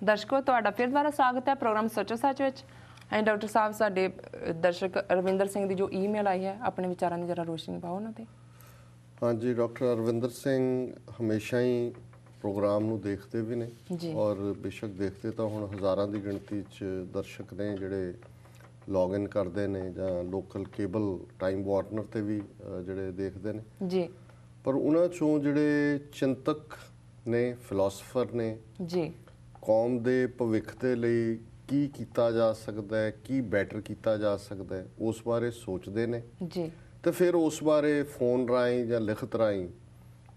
ਦਰਸ਼ਕੋ ਤੁਹਾਡਾ ਫਿਰ ਦੁਬਾਰਾ ਸਵਾਗਤ ਹੈ ਪ੍ਰੋਗਰਾਮ ਸੋਚੋ ਸੱਚ ਵਿੱਚ। ਡਾਕਟਰ ਸਾਹਿਬ ਸਾਡੇ ਦਰਸ਼ਕ ਰਵਿੰਦਰ ਸਿੰਘ ਦੀ ਜੋ ਈਮੇਲ ਆਈ ਹੈ ਆਪਣੇ ਵਿਚਾਰਾਂ ਦੀ ਜਰਾ ਰੋਸ਼ਨੀ ਪਾਓ ਉਹਨਾਂ ਤੇ। ਹਾਂਜੀ, ਡਾਕਟਰ ਰਵਿੰਦਰ ਸਿੰਘ ਹਮੇਸ਼ਾ ਹੀ ਪ੍ਰੋਗਰਾਮ ਨੂੰ ਦੇਖਦੇ ਵੀ ਨੇ ਔਰ ਬੇਸ਼ੱਕ ਦੇਖਦੇ ਤਾਂ ਹੁਣ ਹਜ਼ਾਰਾਂ ਦੀ ਗਿਣਤੀ 'ਚ ਦਰਸ਼ਕ ਨੇ ਜਿਹੜੇ ਲੌਗਇਨ ਕਰਦੇ ਨੇ ਜਾਂ ਲੋਕਲ ਕੇਬਲ ਟਾਈਮ ਵਾਰਨਰ ਤੇ ਵੀ ਜਿਹੜੇ ਦੇਖਦੇ ਨੇ ਜੀ, ਪਰ ਉਹਨਾਂ 'ਚੋਂ ਜਿਹੜੇ ਚਿੰਤਕ ਨੇ, ਫਿਲਾਸਫਰ ਨੇ ਜੀ, ਕੌਮ ਦੇ ਭਵਿੱਖ ਦੇ ਲਈ ਕੀ ਕੀਤਾ ਜਾ ਸਕਦਾ ਹੈ, ਕੀ ਬੈਟਰ ਕੀਤਾ ਜਾ ਸਕਦਾ ਹੈ, ਉਸ ਬਾਰੇ ਸੋਚਦੇ ਨੇ ਜੀ, ਤੇ ਫਿਰ ਉਸ ਬਾਰੇ ਫੋਨ ਰਾਹੀਂ ਜਾਂ ਲਿਖਤ ਰਾਹੀਂ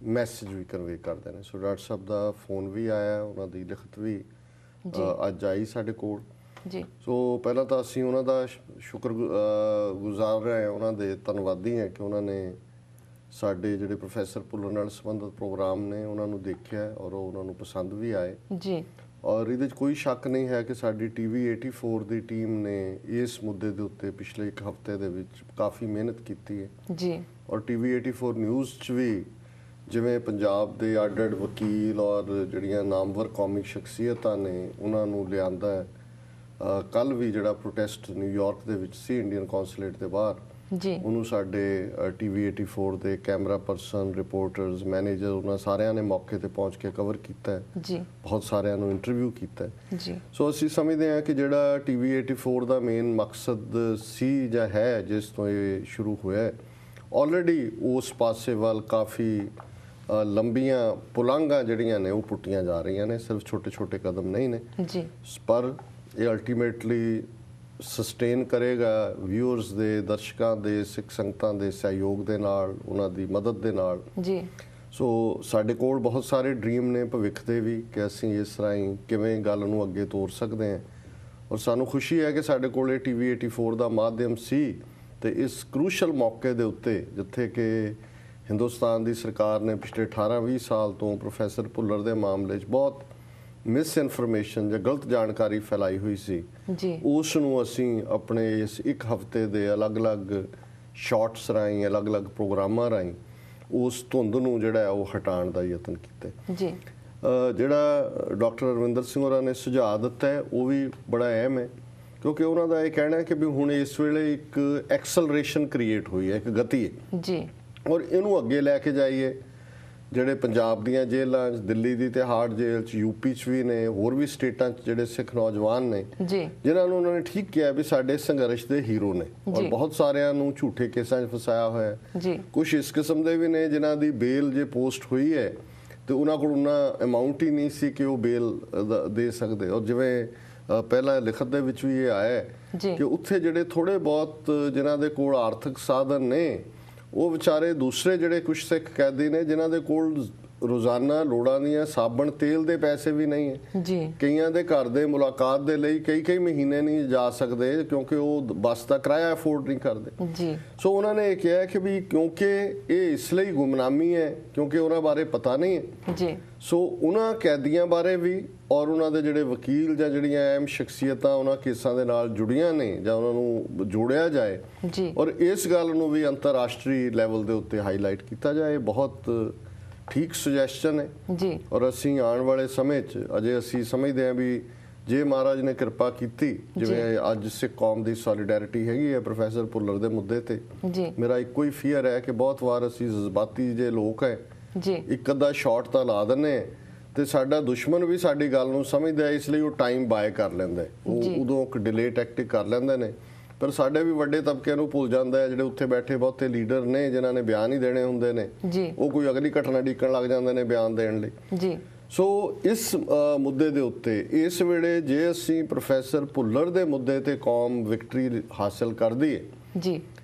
ਮੈਸੇਜ ਵੀ ਕਨਵੇ ਕਰਦੇ ਨੇ। ਸੋ ਡਾਕਟਰ ਸਾਹਿਬ ਦਾ ਫੋਨ ਵੀ ਆਇਆ, ਉਹਨਾਂ ਦੀ ਲਿਖਤ ਵੀ ਅੱਜ ਆਈ ਸਾਡੇ ਕੋਲ ਜੀ। ਸੋ ਪਹਿਲਾਂ ਤਾਂ ਅਸੀਂ ਉਹਨਾਂ ਦਾ ਸ਼ੁਕਰ ਗੁਜ਼ਾਰ ਰਹੇ ਹਾਂ, ਉਹਨਾਂ ਦੇ ਧੰਨਵਾਦੀ ਹਾਂ ਕਿ ਉਹਨਾਂ ਨੇ ਸਾਡੇ ਜਿਹੜੇ ਪ੍ਰੋਫੈਸਰ ਭੁੱਲਰ ਨਾਲ ਸੰਬੰਧਿਤ ਪ੍ਰੋਗਰਾਮ ਨੇ ਉਹਨਾਂ ਨੂੰ ਦੇਖਿਆ ਔਰ ਉਹਨਾਂ ਨੂੰ ਪਸੰਦ ਵੀ ਆਏ ਜੀ। ਔਰ ਇਹਦੇ 'ਚ ਕੋਈ ਸ਼ੱਕ ਨਹੀਂ ਹੈ ਕਿ ਸਾਡੀ TV 84 ਦੀ ਟੀਮ ਨੇ ਇਸ ਮੁੱਦੇ ਦੇ ਉੱਤੇ ਪਿਛਲੇ ਇੱਕ ਹਫ਼ਤੇ ਦੇ ਵਿੱਚ ਕਾਫੀ ਮਿਹਨਤ ਕੀਤੀ ਹੈ ਜੀ। ਔਰ TV 84 ਨਿਊਜ਼ 'ਚ ਵੀ ਜਿਵੇਂ ਪੰਜਾਬ ਦੇ ਅੱਡ-ਅੱਡ ਵਕੀਲ ਔਰ ਜਿਹੜੀਆਂ ਨਾਮਵਰ ਕੌਮੀ ਸ਼ਖਸੀਅਤਾਂ ਨੇ ਉਹਨਾਂ ਨੂੰ ਲਿਆਂਦਾ ਹੈ। ਕੱਲ੍ਹ ਵੀ ਜਿਹੜਾ ਪ੍ਰੋਟੈਸਟ ਨਿਊਯਾਰਕ ਦੇ ਵਿੱਚ ਸੀ ਇੰਡੀਅਨ ਕੌਂਸੂਲੇਟ ਦੇ ਬਾਹਰ ਜੀ, ਉਹਨੂੰ ਸਾਡੇ TV 84 ਦੇ ਕੈਮਰਾ ਪਰਸਨ, ਰਿਪੋਰਟਰਸ, ਮੈਨੇਜਰ ਉਹਨਾਂ ਸਾਰਿਆਂ ਨੇ ਮੌਕੇ ਤੇ ਪਹੁੰਚ ਕੇ ਕਵਰ ਕੀਤਾ ਹੈ ਜੀ। ਬਹੁਤ ਸਾਰਿਆਂ ਨੂੰ ਇੰਟਰਵਿਊ ਕੀਤਾ ਹੈ ਜੀ। ਸੋ ਅਸੀਂ ਸਮਝਦੇ ਹਾਂ ਕਿ ਜਿਹੜਾ TV 84 ਦਾ ਮੇਨ ਮਕਸਦ ਸੀ ਜਾਂ ਹੈ ਜਿਸ ਤੋਂ ਇਹ ਸ਼ੁਰੂ ਹੋਇਆ, ਆਲਰੇਡੀ ਉਸ ਪਾਸੇ ਵੱਲ ਕਾਫੀ ਲੰਬੀਆਂ ਪੁਲਾਂਘਾਂ ਜਿਹੜੀਆਂ ਨੇ ਉਹ ਪੁੱਟੀਆਂ ਜਾ ਰਹੀਆਂ ਨੇ। ਸਿਰਫ ਛੋਟੇ ਛੋਟੇ ਕਦਮ ਨਹੀਂ ਨੇ ਜੀ, ਪਰ ਇਹ ਅਲਟੀਮੇਟਲੀ ਸਸਟੇਨ ਕਰੇਗਾ ਵਿਊਅਰਸ ਦੇ, ਦਰਸ਼ਕਾਂ ਦੇ, ਸਿੱਖ ਸੰਗਤਾਂ ਦੇ ਸਹਿਯੋਗ ਦੇ ਨਾਲ, ਉਹਨਾਂ ਦੀ ਮਦਦ ਦੇ ਨਾਲ ਜੀ। ਸੋ ਸਾਡੇ ਕੋਲ ਬਹੁਤ ਸਾਰੇ ਡ੍ਰੀਮ ਨੇ ਭਵਿੱਖ ਦੇ ਵੀ ਕਿ ਅਸੀਂ ਇਸ ਰਾਹੀਂ ਕਿਵੇਂ ਗੱਲ ਨੂੰ ਅੱਗੇ ਤੋਰ ਸਕਦੇ ਹਾਂ। ਔਰ ਸਾਨੂੰ ਖੁਸ਼ੀ ਹੈ ਕਿ ਸਾਡੇ ਕੋਲ ਇਹ TV 84 ਦਾ ਮਾਧਿਅਮ ਸੀ ਤੇ ਇਸ ਕਰੂਸ਼ਲ ਮੌਕੇ ਦੇ ਉੱਤੇ ਜਿੱਥੇ ਕਿ ਹਿੰਦੁਸਤਾਨ ਦੀ ਸਰਕਾਰ ਨੇ ਪਿਛਲੇ 18-20 ਸਾਲ ਤੋਂ ਪ੍ਰੋਫੈਸਰ ਭੁੱਲਰ ਦੇ ਮਾਮਲੇ 'ਚ ਬਹੁਤ ਮਿਸ ਇਨਫੋਰਮੇਸ਼ਨ ਜਾਂ ਗਲਤ ਜਾਣਕਾਰੀ ਫੈਲਾਈ ਹੋਈ ਸੀ ਜੀ, ਉਸ ਨੂੰ ਅਸੀਂ ਆਪਣੇ ਇਸ ਇੱਕ ਹਫ਼ਤੇ ਦੇ ਅਲੱਗ-ਅਲੱਗ ਸ਼ਾਰਟਸ ਰਾਹੀਂ, ਅਲੱਗ-ਅਲੱਗ ਪ੍ਰੋਗਰਾਮਾਂ ਰਾਹੀਂ ਉਸ ਧੁੰਦ ਨੂੰ ਜਿਹੜਾ ਹੈ ਉਹ ਹਟਾਉਣ ਦਾ ਯਤਨ ਕੀਤਾ ਜੀ। ਜਿਹੜਾ ਡਾਕਟਰ ਰਵਿੰਦਰ ਸਿੰਘ ਹੋਰਾਂ ਨੇ ਸੁਝਾਅ ਦਿੱਤਾ ਹੈ ਉਹ ਵੀ ਬੜਾ ਅਹਿਮ ਹੈ ਕਿਉਂਕਿ ਉਹਨਾਂ ਦਾ ਇਹ ਕਹਿਣਾ ਹੈ ਕਿ ਵੀ ਹੁਣ ਇਸ ਵੇਲੇ ਇੱਕ ਐਕਸਲਰੇਸ਼ਨ ਕ੍ਰੀਏਟ ਹੋਈ ਹੈ, ਇੱਕ ਗਤੀ ਹੈ ਜੀ, ਔਰ ਇਹਨੂੰ ਅੱਗੇ ਲੈ ਕੇ ਜਾਈਏ। ਜਿਹੜੇ ਪੰਜਾਬ ਦੀਆਂ ਜੇਲ੍ਹਾਂ 'ਚ, ਦਿੱਲੀ ਦੀ ਤਿਹਾੜ ਜੇਲ੍ਹ 'ਚ, UP 'ਚ ਵੀ ਨੇ, ਹੋਰ ਵੀ ਸਟੇਟਾਂ 'ਚ ਜਿਹੜੇ ਸਿੱਖ ਨੌਜਵਾਨ ਨੇ ਜਿਨ੍ਹਾਂ ਨੂੰ ਉਹਨਾਂ ਨੇ ਠੀਕ ਕਿਹਾ ਵੀ ਸਾਡੇ ਸੰਘਰਸ਼ ਦੇ ਹੀਰੋ ਨੇ ਔਰ ਬਹੁਤ ਸਾਰਿਆਂ ਨੂੰ ਝੂਠੇ ਕੇਸਾਂ 'ਚ ਫਸਾਇਆ ਹੋਇਆ ਹੈ। ਕੁਛ ਇਸ ਕਿਸਮ ਦੇ ਵੀ ਨੇ ਜਿਨ੍ਹਾਂ ਦੀ ਬੇਲ ਜੇ ਪੋਸਟ ਹੋਈ ਹੈ ਤੇ ਉਹਨਾਂ ਕੋਲ ਉਹਨਾਂ ਅਮਾਊਂਟ ਹੀ ਨਹੀਂ ਸੀ ਕਿ ਉਹ ਬੇਲ ਦੇ ਸਕਦੇ। ਔਰ ਜਿਵੇਂ ਪਹਿਲਾਂ ਲਿਖਤ ਦੇ ਵਿੱਚ ਵੀ ਇਹ ਆਇਆ ਕਿ ਉੱਥੇ ਜਿਹੜੇ ਥੋੜੇ ਬਹੁਤ ਜਿਨ੍ਹਾਂ ਦੇ ਕੋਲ ਆਰਥਿਕ ਸਾਧਨ ਨੇ ਉਹ ਵਿਚਾਰੇ ਦੂਸਰੇ ਜਿਹੜੇ ਕੁਝ ਸਿੱਖ ਕੈਦੀ ਨੇ ਜਿਨ੍ਹਾਂ ਦੇ ਕੋਲ ਰੋਜ਼ਾਨਾ ਲੋੜਾਂ ਦੀਆਂ ਸਾਬਣ ਤੇਲ ਦੇ ਪੈਸੇ ਵੀ ਨਹੀਂ ਹੈ ਜੀ। ਕਈਆਂ ਦੇ ਘਰ ਦੇ ਮੁਲਾਕਾਤ ਦੇ ਲਈ ਕਈ ਮਹੀਨੇ ਨਹੀਂ ਜਾ ਸਕਦੇ ਕਿਉਂਕਿ ਉਹ ਬੱਸ ਦਾ ਕਿਰਾਇਆ ਅਫੋਰਡ ਨਹੀਂ ਕਰਦੇ ਜੀ। ਸੋ ਉਹਨਾਂ ਨੇ ਇਹ ਕਿਹਾ ਕਿ ਵੀ ਕਿਉਂਕਿ ਇਹ ਇਸ ਲਈ ਗੁੰਮਨਾਮੀ ਹੈ ਕਿਉਂਕਿ ਉਹਨਾਂ ਬਾਰੇ ਪਤਾ ਨਹੀਂ ਹੈ ਜੀ। ਸੋ ਉਹਨਾਂ ਕੈਦੀਆਂ ਬਾਰੇ ਵੀ ਔਰ ਉਹਨਾਂ ਦੇ ਜਿਹੜੇ ਵਕੀਲ ਜਾਂ ਜਿਹੜੀਆਂ ਅਹਿਮ ਸ਼ਖਸੀਅਤਾਂ ਉਹਨਾਂ ਕੇਸਾਂ ਦੇ ਨਾਲ ਜੁੜੀਆਂ ਨੇ ਜਾਂ ਉਹਨਾਂ ਨੂੰ ਜੋੜਿਆ ਜਾਏ ਜੀ, ਔਰ ਇਸ ਗੱਲ ਨੂੰ ਵੀ ਅੰਤਰਰਾਸ਼ਟਰੀ ਲੈਵਲ ਦੇ ਉੱਤੇ ਹਾਈਲਾਈਟ ਕੀਤਾ ਜਾਏ। ਬਹੁਤ ਠੀਕ ਸੁਜੈਸ਼ਨ ਹੈ ਜੀ। ਔਰ ਅਸੀਂ ਆਉਣ ਵਾਲੇ ਸਮੇਂ 'ਚ ਅਜੇ ਅਸੀਂ ਸਮਝਦੇ ਹਾਂ ਵੀ ਜੇ ਮਹਾਰਾਜ ਨੇ ਕਿਰਪਾ ਕੀਤੀ, ਜਿਵੇਂ ਅੱਜ ਸਿੱਖ ਕੌਮ ਦੀ ਸੋਲੀਡੈਰਿਟੀ ਹੈਗੀ ਹੈ ਪ੍ਰੋਫੈਸਰ ਭੁੱਲਰ ਦੇ ਮੁੱਦੇ ਤੇ, ਮੇਰਾ ਇੱਕੋ ਹੀ ਫੀਅਰ ਹੈ ਕਿ ਬਹੁਤ ਵਾਰ ਅਸੀਂ ਜਜ਼ਬਾਤੀ ਜੇ ਲੋਕ ਹੈ ਇੱਕ ਅੱਧਾ ਸ਼ਾਟ ਤਾਂ ਲਾ ਦਿੰਦੇ ਤੇ ਸਾਡਾ ਦੁਸ਼ਮਣ ਵੀ ਸਾਡੀ ਗੱਲ ਨੂੰ ਸਮਝਦਾ ਹੈ, ਇਸ ਲਈ ਉਹ ਟਾਈਮ ਬਾਏ ਕਰ ਲੈਂਦਾ, ਉਹ ਉਦੋਂ ਇੱਕ ਡਿਲੇ ਟੈਕਟਿਕ ਕਰ ਲੈਂਦੇ ਨੇ। ਪਰ ਸਾਡੇ ਵੀ ਵੱਡੇ ਤਬਕੇ ਨੂੰ ਭੁੱਲ ਜਾਂਦਾ ਹੈ, ਜਿਹੜੇ ਉੱਥੇ ਬੈਠੇ ਬਹੁਤੇ ਲੀਡਰ ਨੇ ਜਿਨ੍ਹਾਂ ਨੇ ਬਿਆਨ ਹੀ ਦੇਣੇ ਹੁੰਦੇ ਨੇ, ਉਹ ਕੋਈ ਅਗਲੀ ਘਟਨਾ ਡੀਕਣ ਲੱਗ ਜਾਂਦੇ ਨੇ ਬਿਆਨ ਦੇਣ ਲਈ। ਸੋ ਇਸ ਮੁੱਦੇ ਦੇ ਉੱਤੇ ਇਸ ਵੇਲੇ ਜੇ ਅਸੀਂ ਪ੍ਰੋਫੈਸਰ ਭੁੱਲਰ ਦੇ ਮੁੱਦੇ ਤੇ ਕੌਮ ਵਿਕਟਰੀ ਹਾਸਲ ਕਰਦੀ ਹੈ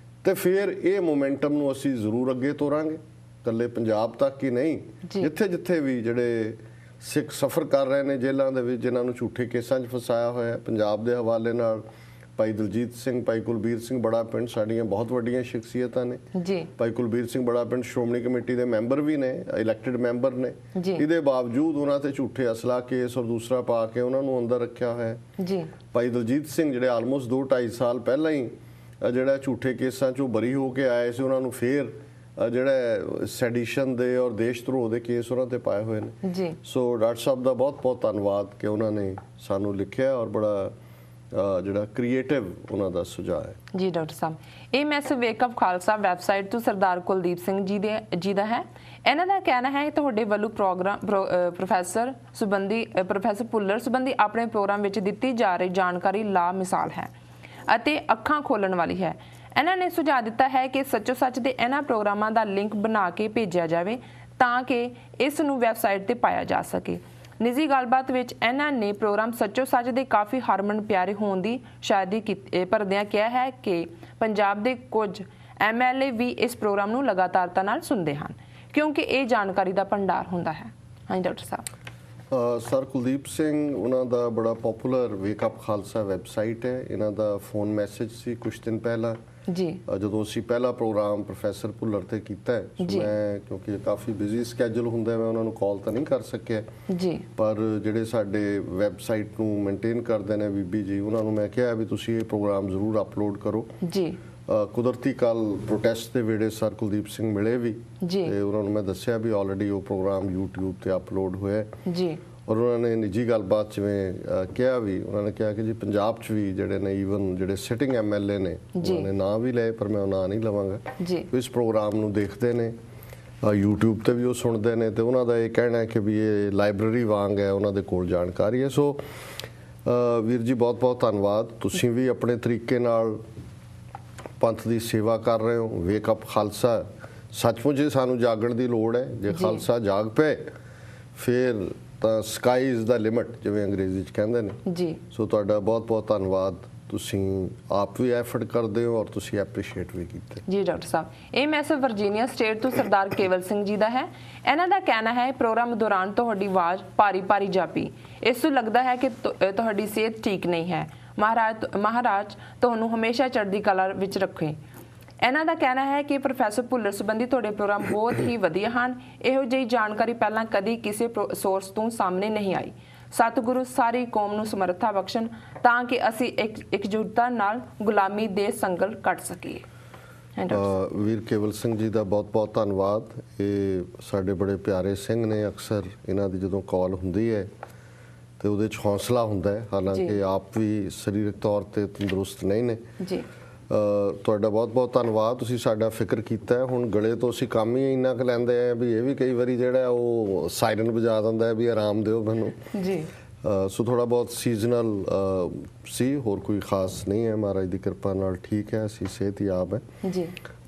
ਤੇ ਫਿਰ ਇਹ ਮੋਮੈਂਟਮ ਨੂੰ ਅਸੀਂ ਜ਼ਰੂਰ ਅੱਗੇ ਤੋਰਾਂਗੇ। ਇਕੱਲੇ ਪੰਜਾਬ ਤੱਕ ਹੀ ਨਹੀਂ, ਜਿੱਥੇ ਜਿੱਥੇ ਵੀ ਜਿਹੜੇ ਸਿੱਖ ਸਫ਼ਰ ਕਰ ਰਹੇ ਨੇ ਜੇਲ੍ਹਾਂ ਦੇ ਵਿੱਚ, ਜਿਨ੍ਹਾਂ ਨੂੰ ਝੂਠੇ ਕੇਸਾਂ 'ਚ ਫਸਾਇਆ ਹੋਇਆ। ਪੰਜਾਬ ਦੇ ਹਵਾਲੇ ਨਾਲ ਭਾਈ ਦਲਜੀਤ ਸਿੰਘ, ਭਾਈ ਕੁਲਬੀਰ ਸਿੰਘ ਬੜਾ ਪਿੰਡ ਸਾਡੀਆਂ ਬਹੁਤ ਵੱਡੀਆਂ ਸ਼ਖਸੀਅਤਾਂ ਨੇ ਜੀ। ਭਾਈ ਕੁਲਬੀਰ ਸਿੰਘ ਬੜਾ ਪਿੰਡ ਸ਼੍ਰੋਮਣੀ ਕਮੇਟੀ ਦੇ ਮੈਂਬਰ ਵੀ ਨੇ, ਇਲੈਕਟਿਡ ਮੈਂਬਰ ਨੇ, ਇਹਦੇ ਬਾਵਜੂਦ ਉਹਨਾਂ ਤੇ ਝੂਠੇ ਅਸਲਾ ਕੇਸ ਔਰ ਦੂਸਰਾ ਪਾ ਕੇ ਉਹਨਾਂ ਨੂੰ ਅੰਦਰ ਰੱਖਿਆ ਹੋਇਆ ਜੀ। ਭਾਈ ਦਲਜੀਤ ਸਿੰਘ ਜਿਹੜੇ ਆਲਮੋਸਟ 2-2.5 ਸਾਲ ਪਹਿਲਾਂ ਹੀ ਜਿਹੜਾ ਝੂਠੇ ਕੇਸਾਂ 'ਚੋਂ ਬਰੀ ਹੋ ਕੇ ਆਏ ਸੀ, ਉਹਨਾਂ ਨੂੰ ਫੇਰ ਜਿਹੜੇ ਸੈਡੀਸ਼ਨ ਦੇ ਔਰ ਦੇਸ਼ ਧਰੋਹ ਦੇ ਕੇਸ ਉਹਨਾਂ ਤੇ ਪਾਏ ਹੋਏ ਨੇ ਜੀ। ਸੋ ਡਾਕਟਰ ਸਾਹਿਬ ਦਾ ਬਹੁਤ ਬਹੁਤ ਧੰਨਵਾਦ ਕਿ ਉਹਨਾਂ ਨੇ ਸਾਨੂੰ ਲਿਖਿਆ ਔਰ ਬੜਾ ਜਿਹੜਾ ਕ੍ਰੀਏਟਿਵ ਉਹਨਾਂ ਦਾ ਸੁਝਾਅ ਹੈ। ਜੀ ਡਾਕਟਰ ਸਾਹਿਬ, ਇਹ ਮੈਸੇਜ ਵੇਕ ਅਪ ਖਾਲਸਾ ਵੈਬਸਾਈਟ ਤੋਂ ਸਰਦਾਰ ਕੁਲਦੀਪ ਸਿੰਘ ਜੀ ਦਾ ਹੈ। ਇਹਨਾਂ ਦਾ ਕਹਿਣਾ ਹੈ ਤੁਹਾਡੇ ਵੱਲੋਂ ਪ੍ਰੋਫੈਸਰ ਭੁੱਲਰ ਸੰਬੰਧੀ ਆਪਣੇ ਪ੍ਰੋਗਰਾਮ ਵਿੱਚ ਦਿੱਤੀ ਜਾ ਰਹੀ ਜਾਣਕਾਰੀ ਲਾ ਮਿਸਾਲ ਹੈ ਅਤੇ ਅੱਖਾਂ ਖੋਲਣ ਵਾਲੀ ਹੈ। ਇਹਨਾਂ ਨੇ ਸੁਝਾਅ ਦਿੱਤਾ ਹੈ ਕਿ ਸੱਚੋ ਸੱਚ ਦੇ ਇਹਨਾਂ ਪ੍ਰੋਗਰਾਮਾਂ ਦਾ ਲਿੰਕ ਬਣਾ ਕੇ ਭੇਜਿਆ ਜਾਵੇ ਤਾਂ ਕਿ ਇਸ ਨੂੰ ਵੈਬਸਾਈਟ ਤੇ ਪਾਇਆ ਜਾ ਸਕੇ। ਨਿੱਜੀ ਗੱਲਬਾਤ ਵਿੱਚ ਇਹਨਾਂ ਨੇ ਪ੍ਰੋਗਰਾਮ ਸੱਚੋ ਸੱਚ ਦੇ ਕਾਫੀ ਹਰਮਨ ਪਿਆਰੇ ਹੋਣ ਦੀ ਸ਼ਾਇਦੀ ਭਰਦਿਆਂ ਕਿਹਾ ਹੈ ਕਿ ਪੰਜਾਬ ਦੇ ਕੁਝ MLA ਵੀ ਇਸ ਪ੍ਰੋਗਰਾਮ ਨੂੰ ਲਗਾਤਾਰਤਾ ਨਾਲ ਸੁਣਦੇ ਹਨ ਕਿਉਂਕਿ ਇਹ ਜਾਣਕਾਰੀ ਦਾ ਭੰਡਾਰ ਹੁੰਦਾ ਹੈ। ਹਾਂਜੀ ਡਾਕਟਰ ਸਾਹਿਬ। ਸਰ ਕੁਲਦੀਪ ਸਿੰਘ ਉਹਨਾਂ ਦਾ ਬੜਾ popular wake up Khalsa website ਹੈ। ਇਹਨਾਂ ਦਾ ਫੋਨ ਮੈਸੇਜ ਸੀ ਕੁਝ ਦਿਨ ਪਹਿਲਾਂ ਜੀ, ਜਦੋਂ ਅਸੀਂ ਪਹਿਲਾ ਪ੍ਰੋਗਰਾਮ ਪ੍ਰੋਫੈਸਰ ਭੁੱਲਰ ਤੇ ਕੀਤਾ ਮੈਂ ਕਿਉਂਕਿ ਕਾਫੀ ਬਿਜ਼ੀ ਸਕੇਜੂਲ ਹੁੰਦਾ ਮੈਂ ਉਹਨਾਂ ਨੂੰ ਕਾਲ ਤਾਂ ਨਹੀਂ ਕਰ ਸਕਿਆ ਜੀ, ਪਰ ਜਿਹੜੇ ਸਾਡੇ ਵੈਬਸਾਈਟ ਨੂੰ ਮੇਨਟੇਨ ਕਰਦੇ ਨੇ ਬੀਬੀ ਜੀ ਉਹਨਾਂ ਨੂੰ ਮੈਂ ਕਿਹਾ ਵੀ ਤੁਸੀਂ ਇਹ ਪ੍ਰੋਗਰਾਮ ਜ਼ਰੂਰ ਅਪਲੋਡ ਕਰੋ ਜੀ। ਕੁਦਰਤੀ ਕੱਲ ਪ੍ਰੋਟੈਸਟ ਦੇ ਵੇਲੇ ਸਰ ਕੁਲਦੀਪ ਸਿੰਘ ਮਿਲੇ ਵੀ ਤੇ ਉਹਨਾਂ ਨੂੰ ਮੈਂ ਦੱਸਿਆ ਵੀ ਆਲਰੇਡੀ ਉਹ ਪ੍ਰੋਗਰਾਮ YouTube ਤੇ ਅਪਲੋਡ ਹੋਇਆ ਜੀ। ਔਰ ਉਹਨਾਂ ਨੇ ਨਿੱਜੀ ਗੱਲਬਾਤ ਜਿਵੇਂ ਕਿਹਾ ਵੀ ਉਹਨਾਂ ਨੇ ਕਿਹਾ ਕਿ ਜੀ ਪੰਜਾਬ 'ਚ ਵੀ ਜਿਹੜੇ ਨੇ ਈਵਨ ਜਿਹੜੇ ਸਿਟਿੰਗ MLA ਨੇ ਉਹਨਾਂ ਨੇ ਨਾਂ ਵੀ ਲਏ ਪਰ ਮੈਂ ਉਹ ਨਾਂ ਨਹੀਂ ਲਵਾਂਗਾ ਇਸ ਪ੍ਰੋਗਰਾਮ ਨੂੰ ਦੇਖਦੇ ਨੇ YouTube ਤੇ ਵੀ ਉਹ ਸੁਣਦੇ ਨੇ ਤੇ ਉਹਨਾਂ ਦਾ ਇਹ ਕਹਿਣਾ ਹੈ ਕਿ ਵੀ ਇਹ ਲਾਇਬ੍ਰੇਰੀ ਵਾਂਗ ਹੈ ਉਹਨਾਂ ਦੇ ਕੋਲ ਜਾਣਕਾਰੀ ਹੈ। ਸੋ ਵੀਰ ਜੀ ਬਹੁਤ ਬਹੁਤ ਧੰਨਵਾਦ। ਤੁਸੀਂ ਵੀ ਆਪਣੇ ਤਰੀਕੇ ਨਾਲ ਪੰਥ ਦੀ ਸੇਵਾ ਕਰ ਰਹੇ ਹੋ। ਵੇਕ ਅਪ ਖਾਲਸਾ ਸੱਚਮੁੱਚ ਸਾਨੂੰ ਜਾਗਣ ਦੀ ਲੋੜ ਹੈ। ਜੇ ਖਾਲਸਾ ਜਾਗ ਪਏ ਫਿਰ ਤਾਂ ਸਕਾਈ ਇਜ਼ ਦਾ ਲਿਮਿਟ ਜਿਵੇਂ ਅੰਗਰੇਜ਼ੀ 'ਚ ਕਹਿੰਦੇ ਨੇ ਜੀ। ਸੋ ਤੁਹਾਡਾ ਬਹੁਤ ਬਹੁਤ ਧੰਨਵਾਦ। ਤੁਸੀਂ ਆਪ ਵੀ ਐਫਰਟ ਕਰਦੇ ਹੋ ਔਰ ਤੁਸੀਂ ਐਪਰੀਸ਼ੀਏਟ ਵੀ ਕੀਤੇ ਜੀ। ਡਾਕਟਰ ਸਾਹਿਬ, ਇਹ ਮੈਸੇਜ ਵਰਜੀਨੀਆ ਸਟੇਟ ਤੋਂ ਸਰਦਾਰ ਕੇਵਲ ਸਿੰਘ ਜੀ ਦਾ ਹੈ। ਇਹਨਾਂ ਦਾ ਕਹਿਣਾ ਹੈ ਪ੍ਰੋਗਰਾਮ ਦੌਰਾਨ ਤੁਹਾਡੀ ਆਵਾਜ਼ ਭਾਰੀ ਜਾਪੀ। ਇਸ ਤੋਂ ਲੱਗਦਾ ਹੈ ਕਿ ਤੁਹਾਡੀ ਸਿਹਤ ਠੀਕ ਨਹੀਂ ਹੈ। ਮਹਾਰਾਜ ਤੁਹਾਨੂੰ ਹਮੇਸ਼ਾ ਚੜ੍ਹਦੀ ਕਲਾ ਵਿੱਚ ਰੱਖੇ। ਇਹਨਾਂ ਦਾ ਕਹਿਣਾ ਹੈ ਕਿ ਪ੍ਰੋਫੈਸਰ ਭੁੱਲਰ ਸੰਬੰਧੀ ਤੁਹਾਡੇ ਪ੍ਰੋਗਰਾਮ ਬਹੁਤ ਹੀ ਵਧੀਆ ਹਨ। ਇਹੋ ਜਿਹੀ ਜਾਣਕਾਰੀ ਪਹਿਲਾਂ ਕਦੀ ਕਿਸੇ ਸੋਰਸ ਤੋਂ ਸਾਹਮਣੇ ਨਹੀਂ ਆਈ। ਸਤਿਗੁਰੂ ਸਾਰੀ ਕੌਮ ਨੂੰ ਸਮਰੱਥਾ ਬਖਸ਼ਣ ਤਾਂ ਕਿ ਅਸੀਂ ਇਕਜੁੱਟਤਾ ਨਾਲ ਗੁਲਾਮੀ ਦੇ ਸੰਗਲ ਕੱਟ ਸਕੀਏ। ਵੀਰ ਕੇਵਲ ਸਿੰਘ ਜੀ ਦਾ ਬਹੁਤ ਬਹੁਤ ਧੰਨਵਾਦ। ਇਹ ਸਾਡੇ ਬੜੇ ਪਿਆਰੇ ਸਿੰਘ ਨੇ। ਅਕਸਰ ਇਹਨਾਂ ਦੀ ਜਦੋਂ ਕਾਲ ਹੁੰਦੀ ਹੈ ਤੇ ਉਹਦੇ 'ਚ ਹੌਸਲਾ ਹੁੰਦਾ ਹੈ। ਹਾਲਾਂਕਿ ਆਪ ਵੀ ਸਰੀਰਕ ਤੌਰ ਤੇ ਤੰਦਰੁਸਤ ਨਹੀਂ ਨੇ ਜੀ। ਤੁਹਾਡਾ ਬਹੁਤ ਬਹੁਤ ਧੰਨਵਾਦ। ਤੁਸੀਂ ਸਾਡਾ ਫਿਕਰ ਕੀਤਾ। ਹੁਣ ਗਲੇ ਤੋਂ ਅਸੀਂ ਕੰਮ ਹੀ ਇੰਨਾ ਕੁ ਲੈਂਦੇ ਆ ਵੀ ਇਹ ਵੀ ਕਈ ਵਾਰੀ ਜਿਹੜਾ ਉਹ ਸਾਇਰਨ ਵਜਾ ਦਿੰਦਾ ਵੀ ਆਰਾਮ ਦਿਓ ਮੈਨੂੰ ਜੀ। ਸੋ ਥੋੜਾ ਬਹੁਤ ਸੀਜ਼ਨਲ ਸੀ, ਹੋਰ ਕੋਈ ਖਾਸ ਨਹੀਂ ਹੈ। ਮਹਾਰਾਜ ਦੀ ਕਿਰਪਾ ਨਾਲ ਠੀਕ ਹੈ, ਅਸੀਂ ਸਿਹਤਯਾਬ ਹੈ ਜੀ।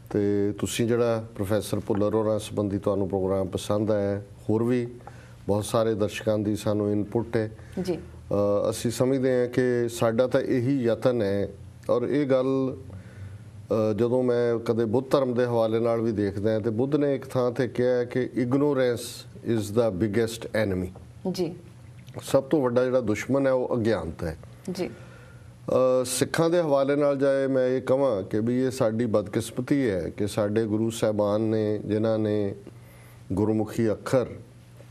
ਤੇ ਤੁਸੀਂ ਜਿਹੜਾ ਪ੍ਰੋਫੈਸਰ ਭੁੱਲਰ ਹੋਰਾਂ ਸੰਬੰਧੀ ਤੁਹਾਨੂੰ ਪ੍ਰੋਗਰਾਮ ਪਸੰਦ ਆਇਆ, ਹੋਰ ਵੀ ਬਹੁਤ ਸਾਰੇ ਦਰਸ਼ਕਾਂ ਦੀ ਸਾਨੂੰ ਇਨਪੁਟ ਹੈ ਜੀ। ਅਸੀਂ ਸਮਝਦੇ ਹਾਂ ਕਿ ਸਾਡਾ ਤਾਂ ਇਹੀ ਯਤਨ ਹੈ। ਔਰ ਇਹ ਗੱਲ ਜਦੋਂ ਮੈਂ ਕਦੇ ਬੁੱਧ ਧਰਮ ਦੇ ਹਵਾਲੇ ਨਾਲ ਵੀ ਦੇਖਦਾ ਹਾਂ ਤੇ ਬੁੱਧ ਨੇ ਇੱਕ ਥਾਂ ਤੇ ਕਿਹਾ ਕਿ ignorance is the biggest enemy ਜੀ। ਸਭ ਤੋਂ ਵੱਡਾ ਜਿਹੜਾ ਦੁਸ਼ਮਣ ਹੈ ਉਹ ਅਗਿਆਨਤਾ ਹੈ ਜੀ। ਸਿੱਖਾਂ ਦੇ ਹਵਾਲੇ ਨਾਲ ਜਾਏ ਮੈਂ ਇਹ ਕਹਾਂ ਕਿ ਵੀ ਇਹ ਸਾਡੀ ਬਦਕਿਸਮਤੀ ਹੈ ਕਿ ਸਾਡੇ ਗੁਰੂ ਸਾਹਿਬਾਨ ਨੇ ਜਿਨ੍ਹਾਂ ਨੇ ਗੁਰਮੁਖੀ ਅੱਖਰ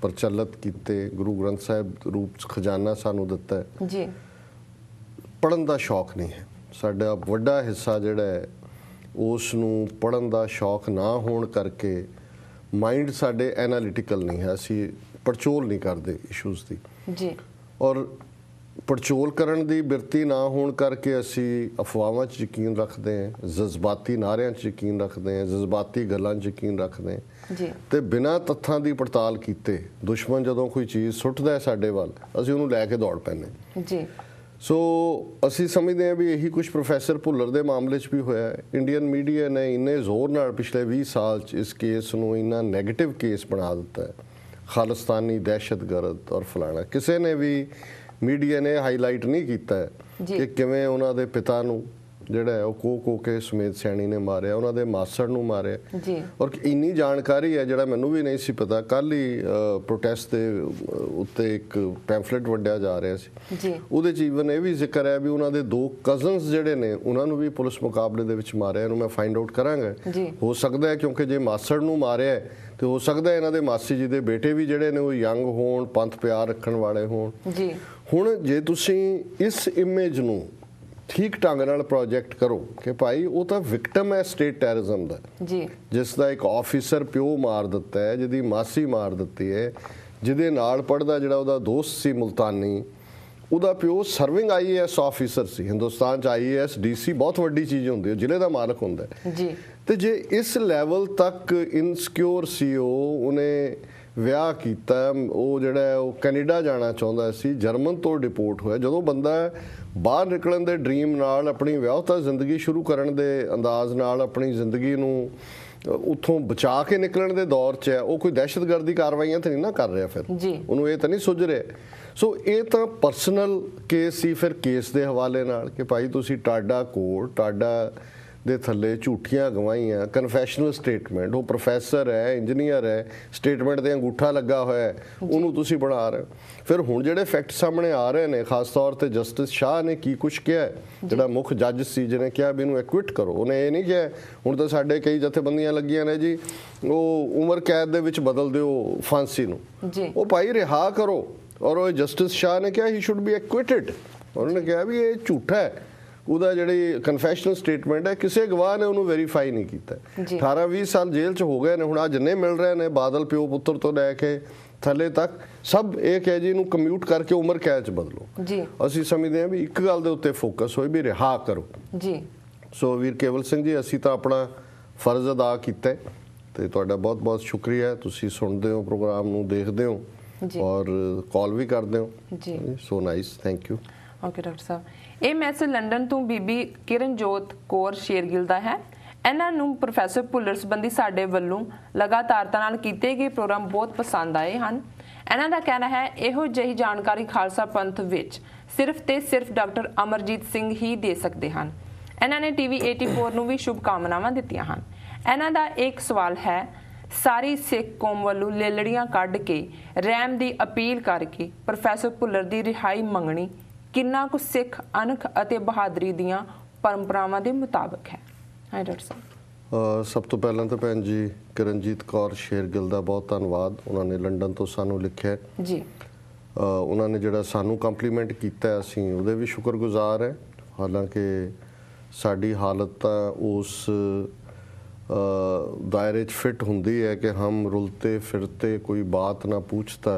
ਪ੍ਰਚਲਿਤ ਕੀਤੇ, ਗੁਰੂ ਗ੍ਰੰਥ ਸਾਹਿਬ ਰੂਪ 'ਚ ਖਜ਼ਾਨਾ ਸਾਨੂੰ ਦਿੱਤਾ ਹੈ ਜੀ, ਪੜ੍ਹਨ ਦਾ ਸ਼ੌਕ ਨਹੀਂ ਹੈ। ਸਾਡਾ ਵੱਡਾ ਹਿੱਸਾ ਜਿਹੜਾ ਹੈ ਉਸ ਨੂੰ ਪੜ੍ਹਨ ਦਾ ਸ਼ੌਕ ਨਾ ਹੋਣ ਕਰਕੇ ਮਾਈਂਡ ਸਾਡੇ ਐਨਾਲਿਟੀਕਲ ਨਹੀਂ ਹੈ। ਅਸੀਂ ਪੜਚੋਲ ਨਹੀਂ ਕਰਦੇ ਇਸ਼ੂਜ਼ ਦੀ ਜੀ। ਔਰ ਪੜਚੋਲ ਕਰਨ ਦੀ ਬਿਰਤੀ ਨਾ ਹੋਣ ਕਰਕੇ ਅਸੀਂ ਅਫਵਾਹਾਂ 'ਚ ਯਕੀਨ ਰੱਖਦੇ ਹਾਂ, ਜਜ਼ਬਾਤੀ ਨਾਅਰਿਆਂ 'ਚ ਯਕੀਨ ਰੱਖਦੇ ਹਾਂ, ਜਜ਼ਬਾਤੀ ਗੱਲਾਂ 'ਚ ਯਕੀਨ ਰੱਖਦੇ ਹਾਂ ਜੀ। ਤੇ ਬਿਨਾਂ ਤੱਥਾਂ ਦੀ ਪੜਤਾਲ ਕੀਤੇ ਦੁਸ਼ਮਣ ਜਦੋਂ ਕੋਈ ਚੀਜ਼ ਸੁੱਟਦਾ ਹੈ ਸਾਡੇ ਵੱਲ, ਅਸੀਂ ਉਹਨੂੰ ਲੈ ਕੇ ਦੌੜ ਪੈਂਦੇ ਜੀ। ਸੋ ਅਸੀਂ ਸਮਝਦੇ ਹਾਂ ਵੀ ਇਹੀ ਕੁਝ ਪ੍ਰੋਫੈਸਰ ਭੁੱਲਰ ਦੇ ਮਾਮਲੇ 'ਚ ਵੀ ਹੋਇਆ। ਇੰਡੀਅਨ ਮੀਡੀਆ ਨੇ ਇੰਨੇ ਜ਼ੋਰ ਨਾਲ ਪਿਛਲੇ 20 ਸਾਲ 'ਚ ਇਸ ਕੇਸ ਨੂੰ ਇੰਨਾ ਨੈਗੇਟਿਵ ਕੇਸ ਬਣਾ ਦਿੱਤਾ ਹੈ, ਖਾਲਿਸਤਾਨੀ ਦਹਿਸ਼ਤਗਰਦ ਔਰ ਫਲਾਣਾ। ਕਿਸੇ ਨੇ ਵੀ ਮੀਡੀਆ ਨੇ ਹਾਈਲਾਈਟ ਨਹੀਂ ਕੀਤਾ ਕਿ ਕਿਵੇਂ ਉਹਨਾਂ ਦੇ ਪਿਤਾ ਨੂੰ ਜਿਹੜਾ ਹੈ ਉਹ ਕੋ ਕੇ ਸਮੇਤ ਸੈਣੀ ਨੇ ਮਾਰਿਆ, ਉਹਨਾਂ ਦੇ ਮਾਸੜ ਨੂੰ ਮਾਰਿਆ ਜੀ। ਔਰ ਇੰਨੀ ਜਾਣਕਾਰੀ ਹੈ ਜਿਹੜਾ ਮੈਨੂੰ ਵੀ ਨਹੀਂ ਸੀ ਪਤਾ। ਕੱਲ ਹੀ ਪ੍ਰੋਟੈਸਟ ਦੇ ਉੱਤੇ ਇੱਕ ਪੈਂਫਲੇਟ ਵੰਡਿਆ ਜਾ ਰਿਹਾ ਸੀ ਜੀ। ਉਹਦੇ 'ਚ ਈਵਨ ਇਹ ਵੀ ਜ਼ਿਕਰ ਹੈ ਵੀ ਉਹਨਾਂ ਦੇ 2 ਕਜ਼ਨਸ ਜਿਹੜੇ ਨੇ ਉਹਨਾਂ ਨੂੰ ਵੀ ਪੁਲਿਸ ਮੁਕਾਬਲੇ ਦੇ ਵਿੱਚ ਮਾਰਿਆ। ਇਹਨੂੰ ਮੈਂ ਫਾਈਂਡ ਆਊਟ ਕਰਾਂਗਾ। ਹੋ ਸਕਦਾ ਹੈ ਕਿਉਂਕਿ ਜੇ ਮਾਸੜ ਨੂੰ ਮਾਰਿਆ ਤੇ ਹੋ ਸਕਦਾ ਇਹਨਾਂ ਦੇ ਮਾਸੀ ਜੀ ਦੇ ਬੇਟੇ ਵੀ ਜਿਹੜੇ ਨੇ ਉਹ ਯੰਗ ਹੋਣ, ਪੰਥ ਪਿਆਰ ਰੱਖਣ ਵਾਲੇ ਹੋਣ ਜੀ। ਹੁਣ ਜੇ ਤੁਸੀਂ ਇਸ ਇਮੇਜ ਨੂੰ ਠੀਕ ਢੰਗ ਨਾਲ ਪ੍ਰੋਜੈਕਟ ਕਰੋ ਕਿ ਭਾਈ ਉਹ ਤਾਂ ਵਿਕਟਮ ਹੈ ਸਟੇਟ ਟੈਰਰਿਜ਼ਮ ਦਾ ਜੀ, ਜਿਸ ਦਾ ਇੱਕ ਆਫੀਸਰ ਪਿਓ ਮਾਰ ਦਿੱਤਾ ਹੈ, ਜਿਹਦੀ ਮਾਸੀ ਮਾਰ ਦਿੱਤੀ ਹੈ, ਜਿਹਦੇ ਨਾਲ ਪੜ੍ਹਦਾ ਜਿਹੜਾ ਉਹਦਾ ਦੋਸਤ ਸੀ ਮੁਲਤਾਨੀ, ਉਹਦਾ ਪਿਓ ਸਰਵਿੰਗ IAS ਆਫੀਸਰ ਸੀ। ਹਿੰਦੁਸਤਾਨ 'ਚ IAS DC ਬਹੁਤ ਵੱਡੀ ਚੀਜ਼ ਹੁੰਦੀ ਹੈ, ਜ਼ਿਲ੍ਹੇ ਦਾ ਮਾਲਕ ਹੁੰਦਾ ਜੀ। ਤੇ ਜੇ ਇਸ ਲੈਵਲ ਤੱਕ ਇਨਸਿਕਿਉਰ ਸੀ ਉਹਨੇ ਵਿਆਹ ਕੀਤਾ, ਉਹ ਜਿਹੜਾ ਉਹ ਕੈਨੇਡਾ ਜਾਣਾ ਚਾਹੁੰਦਾ ਸੀ, ਜਰਮਨ ਤੋਂ ਡਿਪੋਰਟ ਹੋਇਆ। ਜਦੋਂ ਬੰਦਾ ਬਾਹਰ ਨਿਕਲਣ ਦੇ ਡ੍ਰੀਮ ਨਾਲ, ਆਪਣੀ ਵਿਆਹਤਾ ਜ਼ਿੰਦਗੀ ਸ਼ੁਰੂ ਕਰਨ ਦੇ ਅੰਦਾਜ਼ ਨਾਲ ਆਪਣੀ ਜ਼ਿੰਦਗੀ ਨੂੰ ਉੱਥੋਂ ਬਚਾ ਕੇ ਨਿਕਲਣ ਦੇ ਦੌਰ 'ਚ ਹੈ, ਉਹ ਕੋਈ ਦਹਿਸ਼ਤਗਰਦੀ ਕਾਰਵਾਈਆਂ ਤਾਂ ਨਹੀਂ ਨਾ ਕਰ ਰਿਹਾ, ਫਿਰ ਉਹਨੂੰ ਇਹ ਤਾਂ ਨਹੀਂ ਸੁੱਝ ਰਿਹਾ। ਸੋ ਇਹ ਤਾਂ ਪਰਸਨਲ ਕੇਸ ਸੀ। ਫਿਰ ਕੇਸ ਦੇ ਹਵਾਲੇ ਨਾਲ ਕਿ ਭਾਈ ਤੁਸੀਂ ਟਾਡਾ ਕੋਡ, ਟਾਡਾ ਦੇ ਥੱਲੇ ਝੂਠੀਆਂ ਗਵਾਹੀਆਂ, ਕਨਫੈਸ਼ਨਲ ਸਟੇਟਮੈਂਟ, ਉਹ ਪ੍ਰੋਫੈਸਰ ਹੈ, ਇੰਜੀਨੀਅਰ ਹੈ, ਸਟੇਟਮੈਂਟ ਤੇ ਅੰਗੂਠਾ ਲੱਗਾ ਹੋਇਆ, ਉਹਨੂੰ ਤੁਸੀਂ ਬਣਾ ਰਹੇ। ਫਿਰ ਹੁਣ ਜਿਹੜੇ ਫੈਕਟ ਸਾਹਮਣੇ ਆ ਰਹੇ ਨੇ, ਖਾਸ ਤੌਰ ਤੇ ਜਸਟਿਸ ਸ਼ਾਹ ਨੇ ਕੀ ਕੁਛ ਕਿਹਾ, ਜਿਹੜਾ ਮੁੱਖ ਜੱਜ ਸੀ ਜਿਹਨੇ ਕਿਹਾ ਵੀ ਇਹਨੂੰ ਐਕਵਿਟ ਕਰੋ, ਉਹਨੇ ਇਹ ਨਹੀਂ ਕਿਹਾ ਹੁਣ ਤਾਂ ਸਾਡੇ ਕਈ ਜਥੇਬੰਦੀਆਂ ਲੱਗੀਆਂ ਨੇ ਜੀ ਉਹ ਉਮਰ ਕੈਦ ਦੇ ਵਿੱਚ ਬਦਲ ਦਿਓ ਫਾਂਸੀ ਨੂੰ, ਉਹ ਭਾਈ ਰਿਹਾ ਕਰੋ। ਔਰ ਉਹ ਜਸਟਿਸ ਸ਼ਾਹ ਨੇ ਕਿਹਾ ਹੀ ਸ਼ੁੱਡ ਬੀ ਐਕਵਿਟਡ। ਉਹਨਾਂ ਨੇ ਕਿਹਾ ਵੀ ਇਹ ਝੂਠਾ ਹੈ, ਉਹਦਾ ਜਿਹੜੀ ਕਨਫੈਸ਼ਨਲ ਸਟੇਟਮੈਂਟ ਹੈ ਕਿਸੇ ਗਵਾਹ ਨੇ ਉਹਨੂੰ ਵੈਰੀਫਾਈ ਨਹੀਂ ਕੀਤਾ। 18-20 ਸਾਲ ਜੇਲ੍ਹ 'ਚ ਹੋ ਗਏ ਨੇ ਹੁਣ, ਆ ਜਿੰਨੇ ਮਿਲ ਰਹੇ ਨੇ ਬਾਦਲ ਪਿਓ ਪੁੱਤਰ ਤੋਂ ਲੈ ਕੇ ਥੱਲੇ ਤੱਕ, ਸਭ ਇਹ ਕਹੇ ਜੀ ਇਹਨੂੰ ਕਮਿਊਟ ਕਰਕੇ ਉਮਰ ਕੈਦ 'ਚ ਬਦਲੋ। ਅਸੀਂ ਸਮਝਦੇ ਹਾਂ ਵੀ ਇੱਕ ਗੱਲ ਦੇ ਉੱਤੇ ਫੋਕਸ ਹੋਏ ਵੀ ਰਿਹਾ ਕਰੋ। ਸੋ ਵੀਰ ਕੇਵਲ ਸਿੰਘ ਜੀ, ਅਸੀਂ ਤਾਂ ਆਪਣਾ ਫਰਜ਼ ਅਦਾ ਕੀਤਾ ਤੇ ਤੁਹਾਡਾ ਬਹੁਤ ਬਹੁਤ ਸ਼ੁਕਰੀਆ। ਤੁਸੀਂ ਸੁਣਦੇ ਹੋ ਪ੍ਰੋਗਰਾਮ ਨੂੰ, ਦੇਖਦੇ ਹੋ ਔਰ ਕਾਲ ਵੀ ਕਰਦੇ ਹੋ ਜੀ। So nice, thank you. Okay doctor ਸਾਹਿਬ, ਇਹ ਮੈਸੇਜ ਲੰਡਨ ਤੋਂ ਬੀਬੀ ਕਿਰਨਜੋਤ ਕੌਰ ਸ਼ੇਰਗਿੱਲ ਦਾ ਹੈ। ਇਹਨਾਂ ਨੂੰ ਪ੍ਰੋਫੈਸਰ ਭੁੱਲਰ ਸੰਬੰਧੀ ਸਾਡੇ ਵੱਲੋਂ ਲਗਾਤਾਰਤਾ ਨਾਲ ਕੀਤੇ ਗਏ ਪ੍ਰੋਗਰਾਮ ਬਹੁਤ ਪਸੰਦ ਆਏ ਹਨ। ਇਹਨਾਂ ਦਾ ਕਹਿਣਾ ਹੈ ਇਹੋ ਜਿਹੀ ਜਾਣਕਾਰੀ ਖਾਲਸਾ ਪੰਥ ਵਿੱਚ ਸਿਰਫ ਤੇ ਸਿਰਫ ਡਾਕਟਰ ਅਮਰਜੀਤ ਸਿੰਘ ਹੀ ਦੇ ਸਕਦੇ ਹਨ। ਇਹਨਾਂ ਨੇ TV 84 ਨੂੰ ਵੀ ਸ਼ੁਭ ਕਾਮਨਾਵਾਂ ਦਿੱਤੀਆਂ ਹਨ। ਇਹਨਾਂ ਦਾ ਇੱਕ ਸਵਾਲ ਹੈ, ਸਾਰੀ ਸਿੱਖ ਕੌਮ ਵੱਲੋਂ ਲੇਲੜੀਆਂ ਕੱਢ ਕੇ ਰਹਿਮ ਦੀ ਅਪੀਲ ਕਰਕੇ ਪ੍ਰੋਫੈਸਰ ਭੁੱਲਰ ਦੀ ਰਿਹਾਈ ਮੰਗਣੀ ਕਿੰਨਾ ਕੁ ਸਿੱਖ ਅਣਖ ਅਤੇ ਬਹਾਦਰੀ ਦੀਆਂ ਪਰੰਪਰਾਵਾਂ ਦੇ ਮੁਤਾਬਕ ਹੈ? ਹਾਂ ਡਾਕਟਰ ਸਾਹਿਬ, ਸਭ ਤੋਂ ਪਹਿਲਾਂ ਤਾਂ ਭੈਣ ਜੀ ਕਿਰਨਜੀਤ ਕੌਰ ਸ਼ੇਰਗਿੱਲ ਦਾ ਬਹੁਤ ਧੰਨਵਾਦ। ਉਹਨਾਂ ਨੇ ਲੰਡਨ ਤੋਂ ਸਾਨੂੰ ਲਿਖਿਆ ਜੀ। ਉਹਨਾਂ ਨੇ ਜਿਹੜਾ ਸਾਨੂੰ ਕੰਪਲੀਮੈਂਟ ਕੀਤਾ, ਅਸੀਂ ਉਹਦੇ ਵੀ ਸ਼ੁਕਰਗੁਜ਼ਾਰ ਹੈ। ਹਾਲਾਂਕਿ ਸਾਡੀ ਹਾਲਤ ਤਾਂ ਉਸ दायरे फिट होंदी है कि हम रुलते फिरते कोई बात ना पूछता,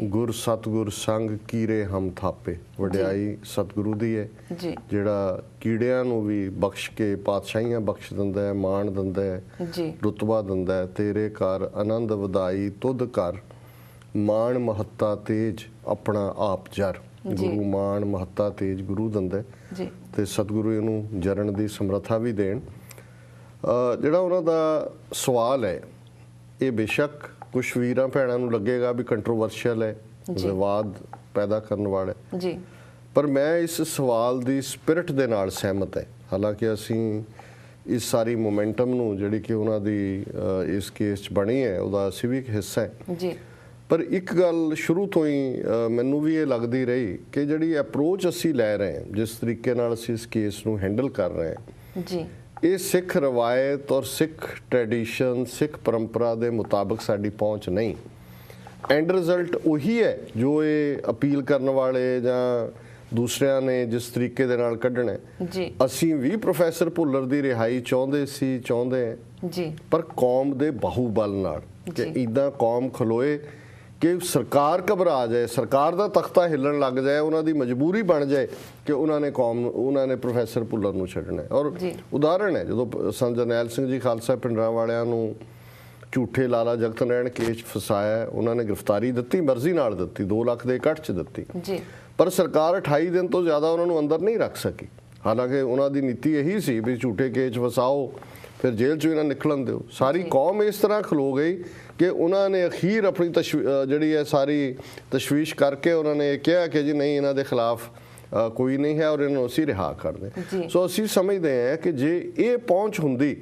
गुर सतगुर संग कीरे हम थापे। वड्याई सतगुरु दी है, जिहड़ा कीड़ियां नूं भी बख्श के पातशाहियां बख्श दिंदा है, मान दिंदा है, रुतबा दिंदा है। तेरे घर आनंद वधाई तुद कर, मान महत्ता तेज अपना आप जर। गुरु मान महत्ता तेज गुरु दिंदा है ते सतगुरु इहनूं जरण दी समर्था भी देण। ਜਿਹੜਾ ਉਹਨਾਂ ਦਾ ਸਵਾਲ ਹੈ, ਇਹ ਬੇਸ਼ੱਕ ਕੁਝ ਵੀਰਾਂ ਭੈਣਾਂ ਨੂੰ ਲੱਗੇਗਾ ਵੀ ਕੰਟਰੋਵਰਸ਼ੀਅਲ ਹੈ, ਵਿਵਾਦ ਪੈਦਾ ਕਰਨ ਵਾਲਾ ਹੈ, ਪਰ ਮੈਂ ਇਸ ਸਵਾਲ ਦੀ ਸਪਿਰਿਟ ਦੇ ਨਾਲ ਸਹਿਮਤ ਹੈ। ਹਾਲਾਂਕਿ ਅਸੀਂ ਇਸ ਸਾਰੀ ਮੋਮੈਂਟਮ ਨੂੰ ਜਿਹੜੀ ਕਿ ਉਹਨਾਂ ਦੀ ਇਸ ਕੇਸ 'ਚ ਬਣੀ ਹੈ ਉਹਦਾ ਅਸੀਂ ਵੀ ਇੱਕ ਹਿੱਸਾ ਹੈ। ਪਰ ਇੱਕ ਗੱਲ ਸ਼ੁਰੂ ਤੋਂ ਹੀ ਮੈਨੂੰ ਵੀ ਇਹ ਲੱਗਦੀ ਰਹੀ ਕਿ ਜਿਹੜੀ ਅਪਰੋਚ ਅਸੀਂ ਲੈ ਰਹੇ ਹਾਂ, ਜਿਸ ਤਰੀਕੇ ਨਾਲ ਅਸੀਂ ਇਸ ਕੇਸ ਨੂੰ ਹੈਂਡਲ ਕਰ ਰਹੇ ਹਾਂ, ਇਹ ਸਿੱਖ ਰਵਾਇਤ ਔਰ ਸਿੱਖ ਟ੍ਰੈਡੀਸ਼ਨ, ਸਿੱਖ ਪਰੰਪਰਾ ਦੇ ਮੁਤਾਬਕ ਸਾਡੀ ਪਹੁੰਚ ਨਹੀਂ। ਐਂਡ ਰਿਜ਼ਲਟ ਉਹੀ ਹੈ ਜੋ ਇਹ ਅਪੀਲ ਕਰਨ ਵਾਲੇ ਜਾਂ ਦੂਸਰਿਆਂ ਨੇ ਜਿਸ ਤਰੀਕੇ ਦੇ ਨਾਲ ਕੱਢਣਾ। ਅਸੀਂ ਵੀ ਪ੍ਰੋਫੈਸਰ ਭੁੱਲਰ ਦੀ ਰਿਹਾਈ ਚਾਹੁੰਦੇ ਹਾਂ, ਪਰ ਕੌਮ ਦੇ ਬਾਹੂਬਲ ਨਾਲ, ਕਿ ਇੱਦਾਂ ਕੌਮ ਖਲੋਏ ਕਿ ਸਰਕਾਰ ਘਬਰਾ ਜਾਏ, ਸਰਕਾਰ ਦਾ ਤਖਤਾ ਹਿੱਲਣ ਲੱਗ ਜਾਏ, ਉਹਨਾਂ ਦੀ ਮਜਬੂਰੀ ਬਣ ਜਾਏ ਕਿ ਉਹਨਾਂ ਨੇ ਪ੍ਰੋਫੈਸਰ ਭੁੱਲਰ ਨੂੰ ਛੱਡਣਾ। ਔਰ ਉਦਾਹਰਣ ਹੈ, ਜਦੋਂ ਸੰਤ ਜਰਨੈਲ ਸਿੰਘ ਜੀ ਖਾਲਸਾ ਪਿੰਡਰਾਂ ਵਾਲਿਆਂ ਨੂੰ ਝੂਠੇ ਲਾਲਾ ਜਗਤ ਨਾਰਾਇਣ ਕੇਸ 'ਚ ਫਸਾਇਆ, ਉਹਨਾਂ ਨੇ ਗ੍ਰਿਫਤਾਰੀ ਦਿੱਤੀ, ਮਰਜ਼ੀ ਨਾਲ ਦਿੱਤੀ, 2 ਲੱਖ ਦੇ ਇਕੱਠ 'ਚ ਦਿੱਤੀ, ਪਰ ਸਰਕਾਰ 28 ਦਿਨ ਤੋਂ ਜ਼ਿਆਦਾ ਉਹਨਾਂ ਨੂੰ ਅੰਦਰ ਨਹੀਂ ਰੱਖ ਸਕੀ। ਹਾਲਾਂਕਿ ਉਹਨਾਂ ਦੀ ਨੀਤੀ ਇਹੀ ਸੀ ਵੀ ਝੂਠੇ ਕੇਸ 'ਚ ਫਸਾਓ, ਫਿਰ ਜੇਲ੍ਹ 'ਚੋਂ ਇਹਨਾਂ ਨਿਕਲਣ ਦਿਓ। ਸਾਰੀ ਕੌਮ ਇਸ ਤਰ੍ਹਾਂ ਖਲੋ ਗਈ ਕਿ ਉਹਨਾਂ ਨੇ ਅਖੀਰ ਆਪਣੀ ਜਿਹੜੀ ਹੈ ਸਾਰੀ ਤਸ਼ਵੀਸ਼ ਕਰਕੇ ਉਹਨਾਂ ਨੇ ਕਿਹਾ ਕਿ ਜੀ ਨਹੀਂ, ਇਹਨਾਂ ਦੇ ਖਿਲਾਫ ਕੋਈ ਨਹੀਂ ਹੈ ਔਰ ਇਹਨਾਂ ਨੂੰ ਅਸੀਂ ਰਿਹਾ ਕਰਦੇ। ਸੋ ਅਸੀਂ ਸਮਝਦੇ ਹਾਂ ਕਿ ਜੇ ਇਹ ਪਹੁੰਚ ਹੁੰਦੀ,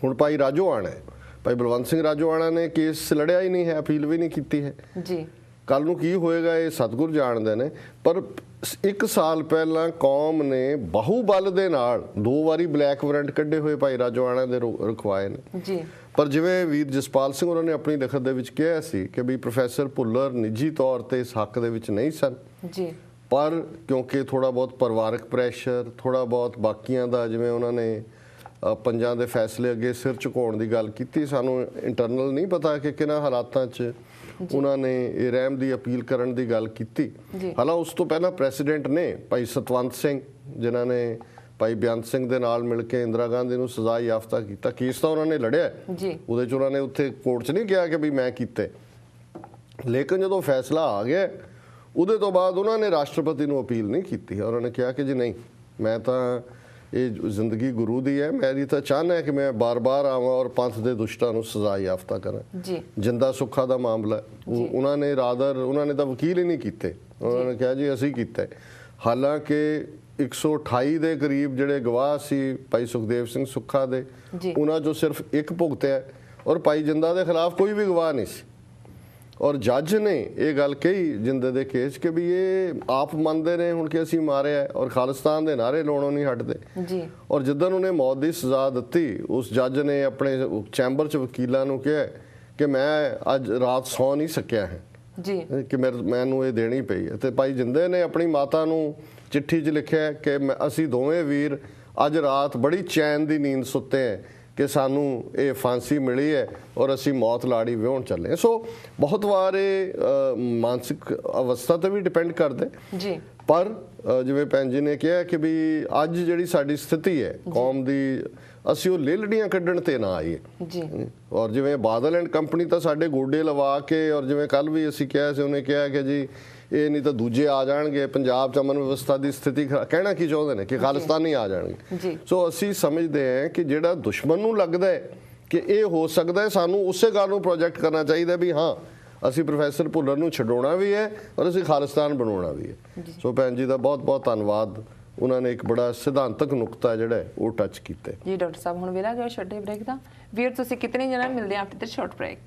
ਹੁਣ ਭਾਈ ਰਾਜੋਆਣਾ ਹੈ, ਭਾਈ ਬਲਵੰਤ ਸਿੰਘ ਰਾਜੋਆਣਾ ਨੇ ਕੇਸ ਲੜਿਆ ਹੀ ਨਹੀਂ ਹੈ, ਅਪੀਲ ਵੀ ਨਹੀਂ ਕੀਤੀ ਹੈ। ਕੱਲ ਨੂੰ ਕੀ ਹੋਏਗਾ ਇਹ ਸਤਿਗੁਰ ਜਾਣਦੇ ਨੇ। ਪਰ 1 ਸਾਲ ਪਹਿਲਾਂ ਕੌਮ ਨੇ ਬਾਹੂਬਲ ਦੇ ਨਾਲ 2 ਵਾਰੀ ਬਲੈਕ ਵਾਰੰਟ ਕੱਢੇ ਹੋਏ ਭਾਈ ਰਾਜੋਆਣਾ ਦੇ ਰਖਵਾਏ ਨੇ। ਪਰ ਜਿਵੇਂ ਵੀਰ ਜਸਪਾਲ ਸਿੰਘ ਉਹਨਾਂ ਨੇ ਆਪਣੀ ਲਿਖਤ ਦੇ ਵਿੱਚ ਕਿਹਾ ਸੀ ਕਿ ਵੀ ਪ੍ਰੋਫੈਸਰ ਭੁੱਲਰ ਨਿੱਜੀ ਤੌਰ ਤੇ ਇਸ ਹੱਕ ਦੇ ਵਿੱਚ ਨਹੀਂ ਸਨ, ਪਰ ਕਿਉਂਕਿ ਥੋੜਾ ਬਹੁਤ ਪਰਿਵਾਰਕ ਪ੍ਰੈਸ਼ਰ, ਥੋੜਾ ਬਹੁਤ ਬਾਕੀਆਂ ਦਾ, ਜਿਵੇਂ ਉਹਨਾਂ ਨੇ ਪੰਜਾਂ ਦੇ ਫੈਸਲੇ ਅੱਗੇ ਸਿਰ ਝੁਕਾਉਣ ਦੀ ਗੱਲ ਕੀਤੀ, ਸਾਨੂੰ ਇੰਟਰਨਲ ਨਹੀਂ ਪਤਾ ਕਿ ਕਿਹਨਾਂ ਹਾਲਾਤਾਂ 'ਚ ਉਹਨਾਂ ਨੇ ਇਹ ਰਹਿਮ ਦੀ ਅਪੀਲ ਕਰਨ ਦੀ ਗੱਲ ਕੀਤੀ। ਹਾਲਾਂ ਉਸ ਤੋਂ ਪਹਿਲਾਂ ਪ੍ਰੈਸੀਡੈਂਟ ਨੇ ਭਾਈ ਸਤਵੰਤ ਸਿੰਘ, ਜਿਨ੍ਹਾਂ ਨੇ ਭਾਈ ਬੇਅੰਤ ਸਿੰਘ ਦੇ ਨਾਲ ਮਿਲ ਕੇ ਇੰਦਰਾ ਗਾਂਧੀ ਨੂੰ ਸਜ਼ਾ ਯਾਫਤਾ ਕੀਤਾ। ਕੇਸ ਤਾਂ ਉਹਨਾਂ ਨੇ ਲੜਿਆ ਉਹਦੇ 'ਚ, ਉਹਨਾਂ ਨੇ ਉੱਥੇ ਕੋਰਟ 'ਚ ਨਹੀਂ ਕਿਹਾ ਕਿ ਵੀ ਮੈਂ ਕੀਤੇ, ਲੇਕਿਨ ਜਦੋਂ ਫੈਸਲਾ ਆ ਗਿਆ ਉਹਦੇ ਤੋਂ ਬਾਅਦ ਉਹਨਾਂ ਨੇ ਰਾਸ਼ਟਰਪਤੀ ਨੂੰ ਅਪੀਲ ਨਹੀਂ ਕੀਤੀ। ਉਹਨਾਂ ਨੇ ਕਿਹਾ ਕਿ ਜੀ ਨਹੀਂ, ਮੈਂ ਤਾਂ ਇਹ ਜ਼ਿੰਦਗੀ ਗੁਰੂ ਦੀ ਹੈ, ਮੇਰੀ ਤਾਂ ਚਾਹਨਾ ਹੈ ਕਿ ਮੈਂ ਬਾਰ-ਬਾਰ ਆਵਾਂ ਔਰ ਪੰਥ ਦੇ ਦੁਸ਼ਟਾਂ ਨੂੰ ਸਜ਼ਾ ਯਾਫਤਾ ਕਰਾਂ। ਜਿੰਦਾ ਸੁੱਖਾ ਦਾ ਮਾਮਲਾ ਉਹਨਾਂ ਨੇ ਉਹਨਾਂ ਨੇ ਤਾਂ ਵਕੀਲ ਹੀ ਨਹੀਂ ਕੀਤੇ, ਉਹਨਾਂ ਨੇ ਕਿਹਾ ਜੀ ਅਸੀਂ ਕੀਤਾ। ਹਾਲਾਂਕਿ 128 ਦੇ ਕਰੀਬ ਜਿਹੜੇ ਗਵਾਹ ਸੀ ਭਾਈ ਸੁਖਦੇਵ ਸਿੰਘ ਸੁੱਖਾ ਦੇ, ਉਹਨਾਂ 'ਚੋਂ ਸਿਰਫ ਇੱਕ ਭੁਗਤਿਆ ਔਰ ਭਾਈ ਜਿੰਦਾ ਦੇ ਖਿਲਾਫ ਕੋਈ ਵੀ ਗਵਾਹ ਨਹੀਂ ਸੀ। ਔਰ ਜੱਜ ਨੇ ਇਹ ਗੱਲ ਕਹੀ ਜਿੰਦੇ ਦੇ ਕੇਸ ਕਿ ਵੀ ਇਹ ਆਪ ਮੰਨਦੇ ਨੇ ਹੁਣ ਕਿ ਅਸੀਂ ਮਾਰਿਆ ਔਰ ਖਾਲਿਸਤਾਨ ਦੇ ਨਾਅਰੇ ਲਾਉਣੋਂ ਨਹੀਂ ਹਟਦੇ। ਔਰ ਜਿੱਦਣ ਉਹਨੇ ਮੌਤ ਦੀ ਸਜ਼ਾ ਦਿੱਤੀ, ਉਸ ਜੱਜ ਨੇ ਆਪਣੇ ਚੈਂਬਰ 'ਚ ਵਕੀਲਾਂ ਨੂੰ ਕਿਹਾ ਕਿ ਮੈਂ ਅੱਜ ਰਾਤ ਸੌ ਨਹੀਂ ਸਕਿਆ ਹੈ ਕਿ ਮੈਨੂੰ ਇਹ ਦੇਣੀ ਪਈ ਹੈ। ਤੇ ਭਾਈ ਜਿੰਦੇ ਨੇ ਆਪਣੀ ਮਾਤਾ ਨੂੰ ਚਿੱਠੀ 'ਚ ਲਿਖਿਆ ਕਿ ਅਸੀਂ ਦੋਵੇਂ ਵੀਰ ਅੱਜ ਰਾਤ ਬੜੀ ਚੈਨ ਦੀ ਨੀਂਦ ਸੁੱਤੇ ਹੈ ਕਿ ਸਾਨੂੰ ਇਹ ਫਾਂਸੀ ਮਿਲੀ ਹੈ ਔਰ ਅਸੀਂ ਮੌਤ ਲਾੜੀ ਵਿਆਹੁਣ ਚੱਲੇ। ਸੋ ਬਹੁਤ ਵਾਰ ਇਹ ਮਾਨਸਿਕ ਅਵਸਥਾ ਤੇ ਵੀ ਡਿਪੈਂਡ ਕਰਦੇ ਜੀ। ਪਰ ਜਿਵੇਂ ਭੈਣ ਜੀ ਨੇ ਕਿਹਾ ਕਿ ਵੀ ਅੱਜ ਜਿਹੜੀ ਸਾਡੀ ਸਥਿਤੀ ਹੈ ਕੌਮ ਦੀ, ਅਸੀਂ ਉਹ ਲੇਲੜੀਆਂ ਕੱਢਣ ਤੇ ਨਾ ਆਈਏ ਜੀ। ਔਰ ਜਿਵੇਂ ਬਾਦਲ ਐਂਡ ਕੰਪਨੀ ਤਾਂ ਸਾਡੇ ਗੋਡੇ ਲਵਾ ਕੇ, ਔਰ ਜਿਵੇਂ ਕੱਲ ਵੀ ਅਸੀਂ ਕਿਹਾ ਸੀ, ਉਹਨੇ ਕਿਹਾ ਕਿ ਜੀ ਇਹ ਨਹੀਂ ਤਾਂ ਦੂਜੇ ਆ ਜਾਣਗੇ, ਪੰਜਾਬ 'ਚ ਅਮਨ ਵਿਵਸਥਾ ਦੀ ਸਥਿਤੀ ਕਹਿਣਾ ਕੀ ਚਾਹੁੰਦੇ ਨੇ ਕਿ ਖਾਲਿਸਤਾਨੀ ਆ ਜਾਣਗੇ। ਸੋ ਅਸੀਂ ਸਮਝਦੇ ਹਾਂ ਕਿ ਜਿਹੜਾ ਦੁਸ਼ਮਣ ਨੂੰ ਲੱਗਦਾ ਹੈ ਕਿ ਇਹ ਹੋ ਸਕਦਾ ਹੈ, ਸਾਨੂੰ ਉਸੇ ਗੱਲ ਨੂੰ ਪ੍ਰੋਜੈਕਟ ਕਰਨਾ ਚਾਹੀਦਾ ਵੀ ਹਾਂ ਅਸੀਂ ਪ੍ਰੋਫੈਸਰ ਭੁੱਲਰ ਨੂੰ ਛਡਾਉਣਾ ਵੀ ਹੈ ਔਰ ਅਸੀਂ ਖਾਲਿਸਤਾਨ ਬਣਾਉਣਾ ਵੀ ਹੈ। ਸੋ ਭੈਣ ਜੀ ਦਾ ਬਹੁਤ ਬਹੁਤ ਧੰਨਵਾਦ, ਉਹਨਾਂ ਨੇ ਇੱਕ ਬੜਾ ਸਿਧਾਂਤਕ ਨੁਕਤਾ ਜਿਹੜਾ ਉਹ ਟੱਚ ਕੀਤਾ ਜੀ। ਡਾਕਟਰ ਸਾਹਿਬ ਹੁਣ ਵੇਲਾ ਗਿਆ ਛੋਟੇ ਬ੍ਰੇਕ ਦਾ। ਵੀਰ ਤੁਸੀਂ ਕਿਤਨੇ ਜਣਾ ਮਿਲਦੇ ਆ ਆਫਟਰ ਦ ਸ਼ਾਰਟ ਬ੍ਰੇਕ।